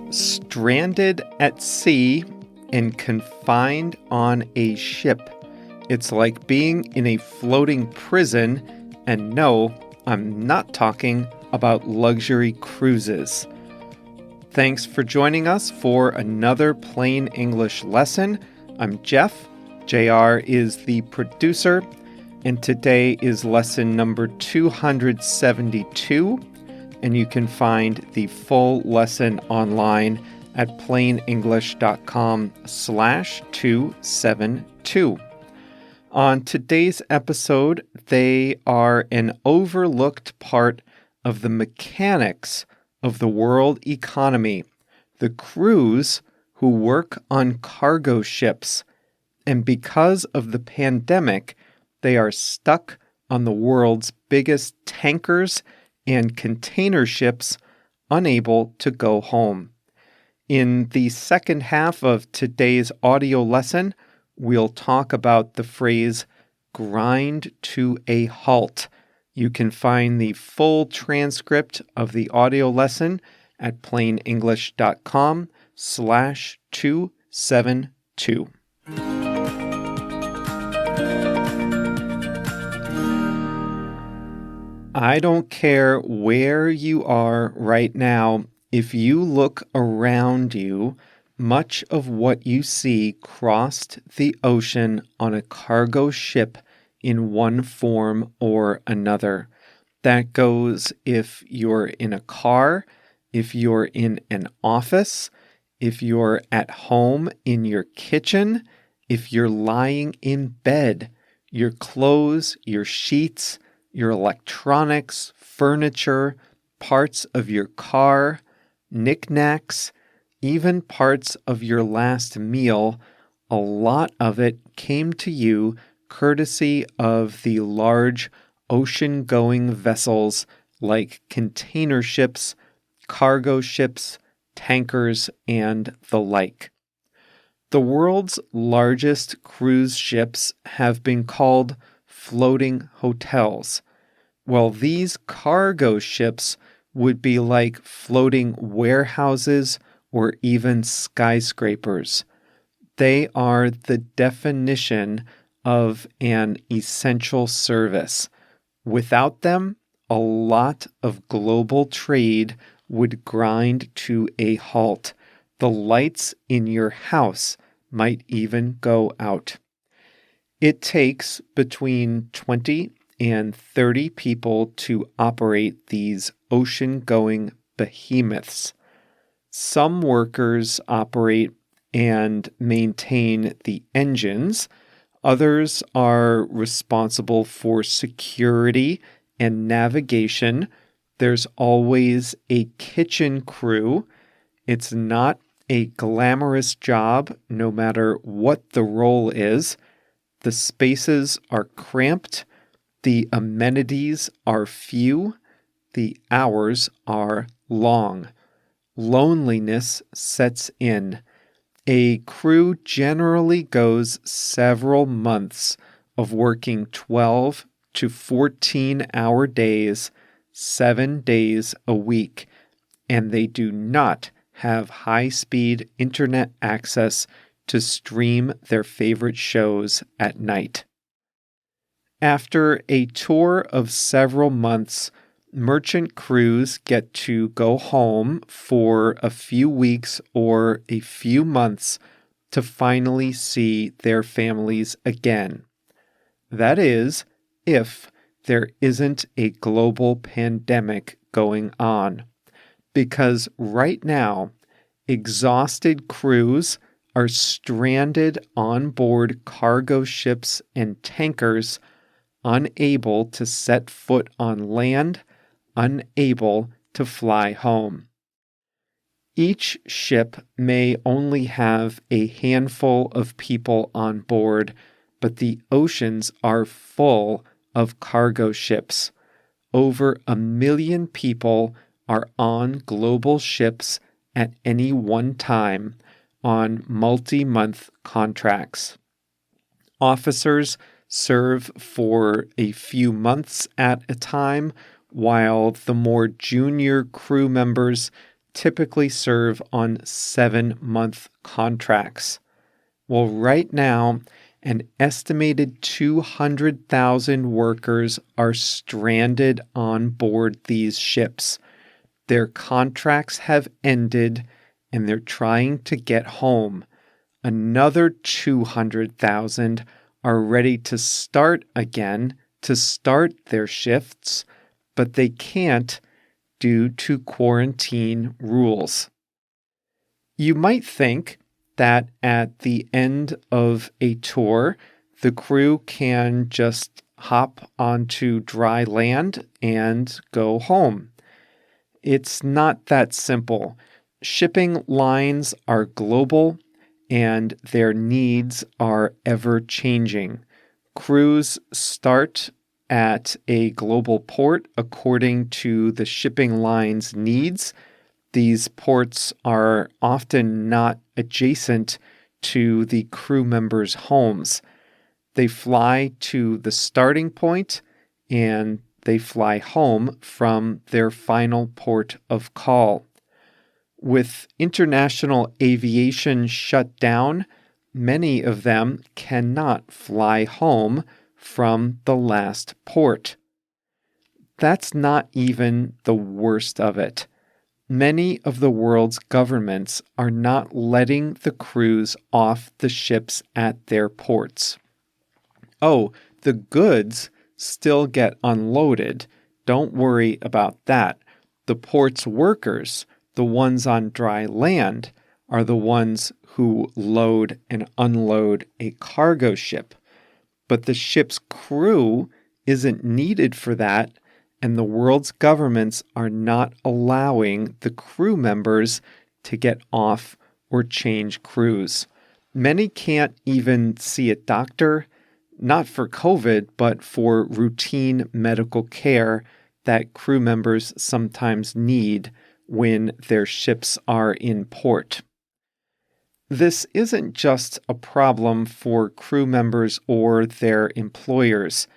Stranded at sea and confined on a ship. It's like being in a floating prison, and no, I'm not talking about luxury cruises. Thanks for joining us for another Plain English lesson. I'm Jeff. JR is the producer, and today is lesson number 272. And you can find the full lesson online at plainenglish.com/272. On today's episode, they are an overlooked part of the mechanics of the world economy, the crews who work on cargo ships. And because of the pandemic, they are stuck on the world's biggest tankers and container ships, unable to go home. In the second half of today's audio lesson, we'll talk about the phrase grind to a halt. You can find the full transcript of the audio lesson at plainenglish.com/272. I don't care where you are right now. If you look around you, much of what you see crossed the ocean on a cargo ship in one form or another. That goes if you're in a car, if you're in an office, if you're at home in your kitchen, if you're lying in bed, your clothes, your sheets, your electronics, furniture, parts of your car, knickknacks, even parts of your last meal, a lot of it came to you courtesy of the large ocean-going vessels like container ships, cargo ships, tankers, and the like. The world's largest cruise ships have been called floating hotels. Well, these cargo ships would be like floating warehouses or even skyscrapers. They are the definition of an essential service. Without them, a lot of global trade would grind to a halt. The lights in your house might even go out. It takes between 20 and 30 people to operate these ocean-going behemoths. Some workers operate and maintain the engines. Others are responsible for security and navigation. There's always a kitchen crew. It's not a glamorous job, no matter what the role is. The spaces are cramped. The amenities are few. The hours are long. Loneliness sets in. A crew generally goes several months of working 12 to 14-hour days, 7 days a week, and they do not have high-speed internet access to stream their favorite shows at night. After a tour of several months, merchant crews get to go home for a few weeks or a few months to finally see their families again. That is, if there isn't a global pandemic going on. Because right now, exhausted crews are stranded on board cargo ships and tankers, unable to set foot on land, unable to fly home. Each ship may only have a handful of people on board, but the oceans are full of cargo ships. Over 1 million people are on global ships at any one time on multi-month contracts. Officers serve for a few months at a time, while the more junior crew members typically serve on 7-month contracts. Well, right now, an estimated 200,000 workers are stranded on board these ships. Their contracts have ended and they're trying to get home. Another 200,000 are ready to start again, to start their shifts, but they can't due to quarantine rules. You might think that at the end of a tour, the crew can just hop onto dry land and go home. It's not that simple. Shipping lines are global and their needs are ever changing. Crews start at a global port according to the shipping line's needs. These ports are often not adjacent to the crew members' homes. They fly to the starting point and they fly home from their final port of call. With international aviation shut down, many of them cannot fly home from the last port. That's not even the worst of it. Many of the world's governments are not letting the crews off the ships at their ports. Oh, the goods still get unloaded. Don't worry about that. The port's workers, the ones on dry land, are the ones who load and unload a cargo ship. But the ship's crew isn't needed for that, and the world's governments are not allowing the crew members to get off or change crews. Many can't even see a doctor, not for COVID, but for routine medical care that crew members sometimes need when their ships are in port. This isn't just a problem for crew members or their employers.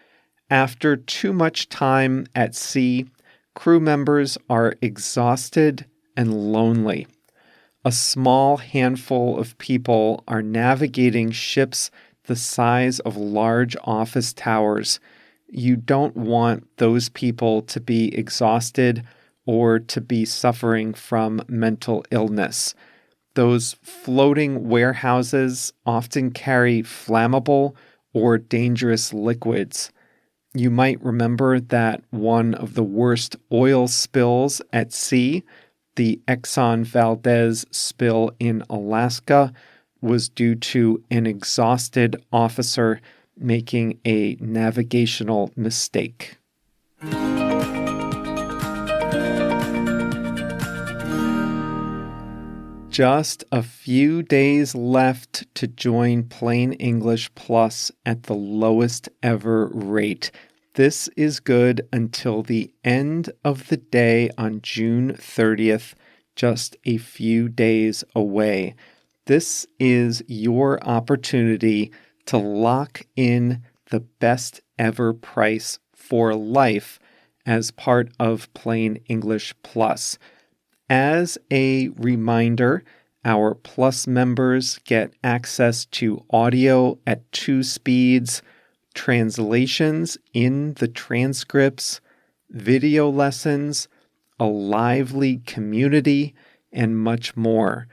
After too much time at sea, crew members are exhausted and lonely. A small handful of people are navigating ships the size of large office towers. You don't want those people to be exhausted or to be suffering from mental illness. Those floating warehouses often carry flammable or dangerous liquids. You might remember that one of the worst oil spills at sea, the Exxon Valdez spill in Alaska, was due to an exhausted officer making a navigational mistake. Just a few days left to join Plain English Plus at the lowest ever rate. This is good until the end of the day on June 30th, just a few days away. This is your opportunity to lock in the best ever price for life as part of Plain English Plus. As a reminder, our Plus members get access to audio at 2 speeds, translations in the transcripts, video lessons, a lively community, and much more.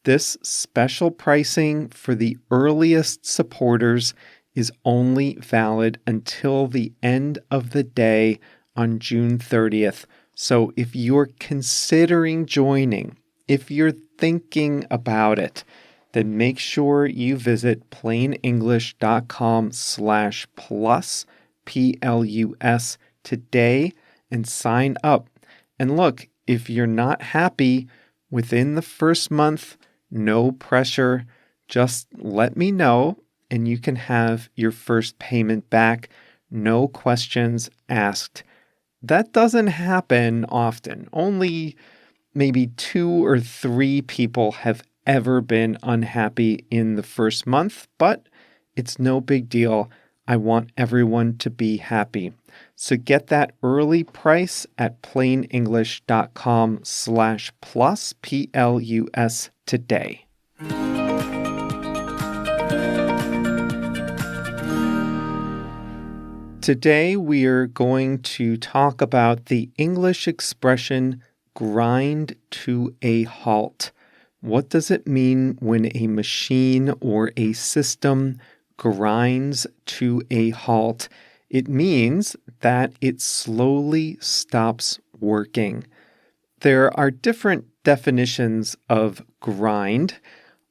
This special pricing for the earliest supporters is only valid until the end of the day on June 30th. So if you're considering joining, if you're thinking about it, then make sure you visit plainenglish.com/plus, PLUS, today and sign up. And look, if you're not happy within the first month, no pressure. Just let me know and you can have your first payment back. No questions asked. That doesn't happen often. Only maybe 2 or 3 people have ever been unhappy in the first month, but it's no big deal. I want everyone to be happy. So get that early price at plainenglish.com/plus, Plus, today. Today, we're going to talk about the English expression grind to a halt. What does it mean when a machine or a system grinds to a halt? It means that it slowly stops working. There are different definitions of grind.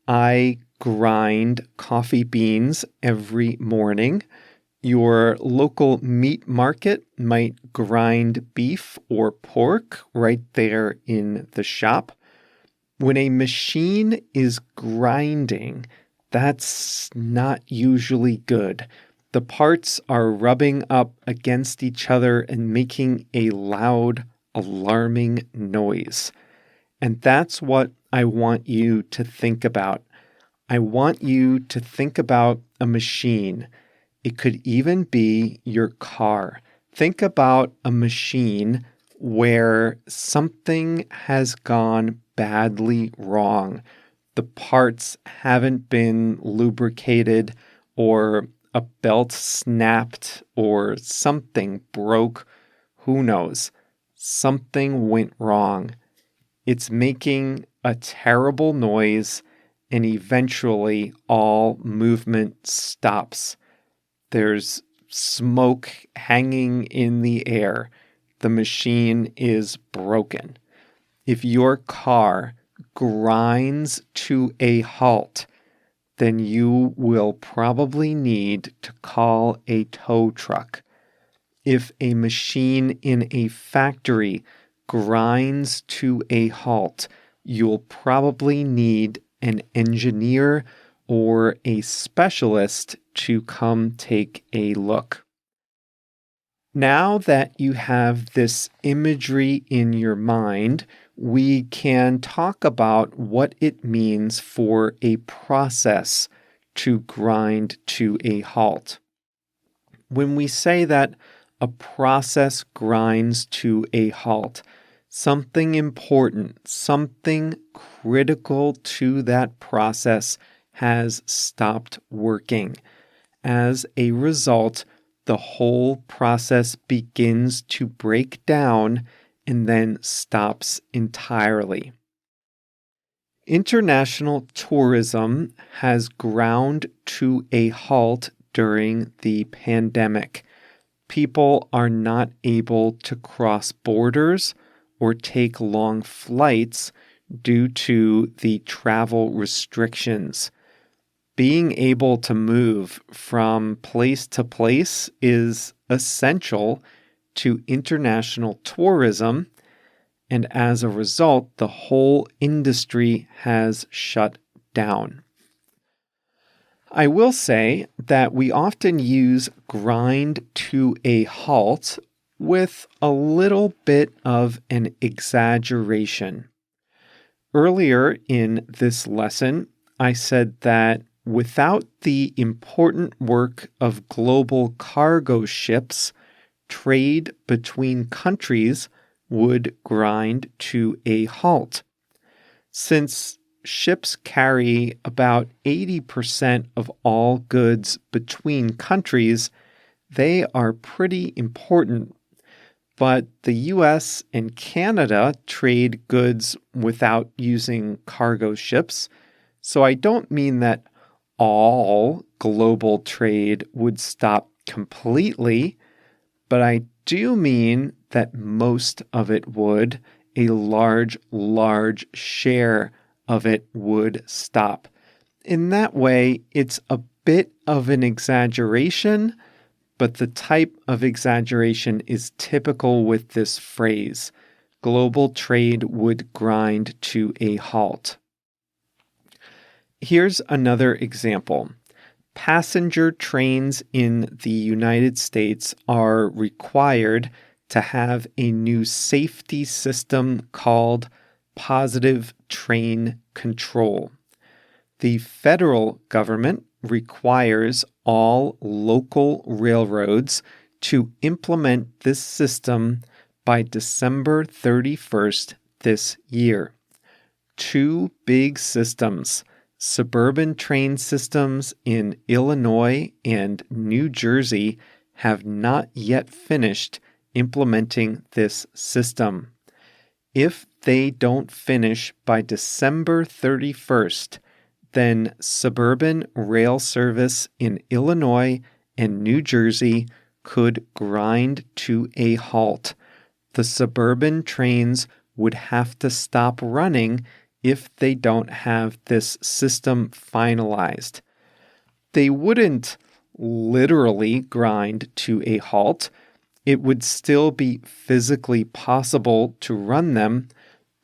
I grind coffee beans every morning. Your local meat market might grind beef or pork right there in the shop. When a machine is grinding, that's not usually good. The parts are rubbing up against each other and making a loud, alarming noise. And that's what I want you to think about. I want you to think about a machine. It could even be your car. Think about a machine where something has gone badly wrong. The parts haven't been lubricated, or a belt snapped, or something broke. Who knows? Something went wrong. It's making a terrible noise, and eventually all movement stops. There's smoke hanging in the air. The machine is broken. If your car grinds to a halt, then you will probably need to call a tow truck. If a machine in a factory grinds to a halt, you'll probably need an engineer or a specialist to come take a look. Now that you have this imagery in your mind, we can talk about what it means for a process to grind to a halt. When we say that a process grinds to a halt, something important, something critical to that process has stopped working. As a result, the whole process begins to break down and then stops entirely. International tourism has ground to a halt during the pandemic. People are not able to cross borders or take long flights due to the travel restrictions. Being able to move from place to place is essential to international tourism, and as a result, the whole industry has shut down. I will say that we often use grind to a halt with a little bit of an exaggeration. Earlier in this lesson, I said that without the important work of global cargo ships, trade between countries would grind to a halt. Since ships carry about 80% of all goods between countries, they are pretty important. But the US and Canada trade goods without using cargo ships, so I don't mean that all global trade would stop completely, but I do mean that most of it would. A large share of it would stop. In that way, it's a bit of an exaggeration, but the type of exaggeration is typical with this phrase. Global trade would grind to a halt. Here's another example. Passenger trains in the United States are required to have a new safety system called positive train control. The federal government requires all local railroads to implement this system by December 31st this year. Two big systems, suburban train systems in Illinois and New Jersey, have not yet finished implementing this system. If they don't finish by December 31st, then suburban rail service in Illinois and New Jersey could grind to a halt. The suburban trains would have to stop running if they don't have this system finalized. They wouldn't literally grind to a halt. It would still be physically possible to run them,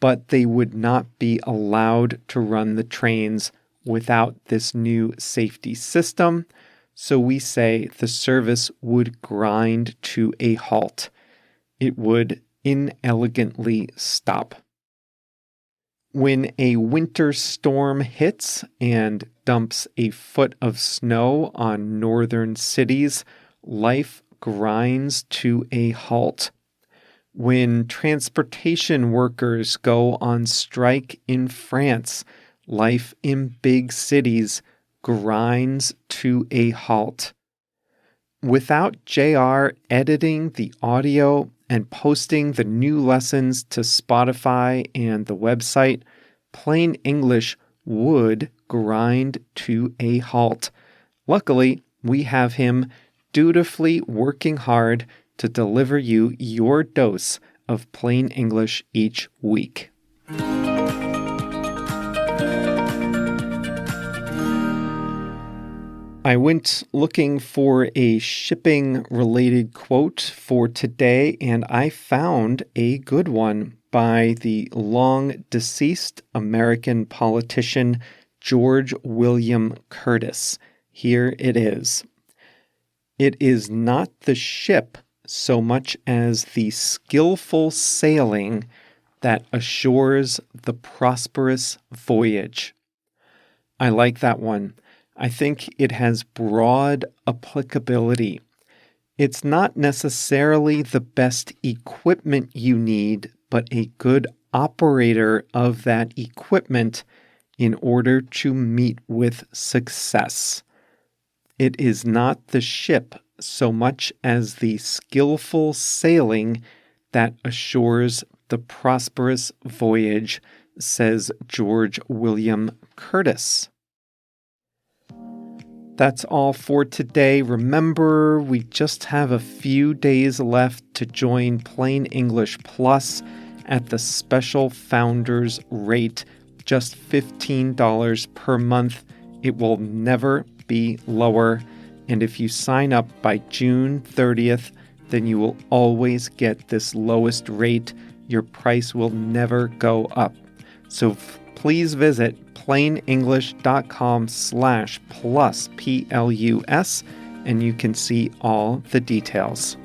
but they would not be allowed to run the trains without this new safety system. So we say the service would grind to a halt. It would inelegantly stop. When a winter storm hits and dumps a foot of snow on northern cities, life grinds to a halt. When transportation workers go on strike in France, life in big cities grinds to a halt. Without JR editing the audio and posting the new lessons to Spotify and the website, Plain English would grind to a halt. Luckily, we have him dutifully working hard to deliver you your dose of Plain English each week. I went looking for a shipping-related quote for today, and I found a good one by the long-deceased American politician George William Curtis. Here it is. It is not the ship so much as the skillful sailing that assures the prosperous voyage. I like that one. I think it has broad applicability. It's not necessarily the best equipment you need, but a good operator of that equipment in order to meet with success. It is not the ship so much as the skillful sailing that assures the prosperous voyage, says George William Curtis. That's all for today. Remember, we just have a few days left to join Plain English Plus at the special founders rate, just $15 per month. It will never be lower. And if you sign up by June 30th, then you will always get this lowest rate. Your price will never go up. So please visit plainenglish.com/plus, PLUS, and you can see all the details.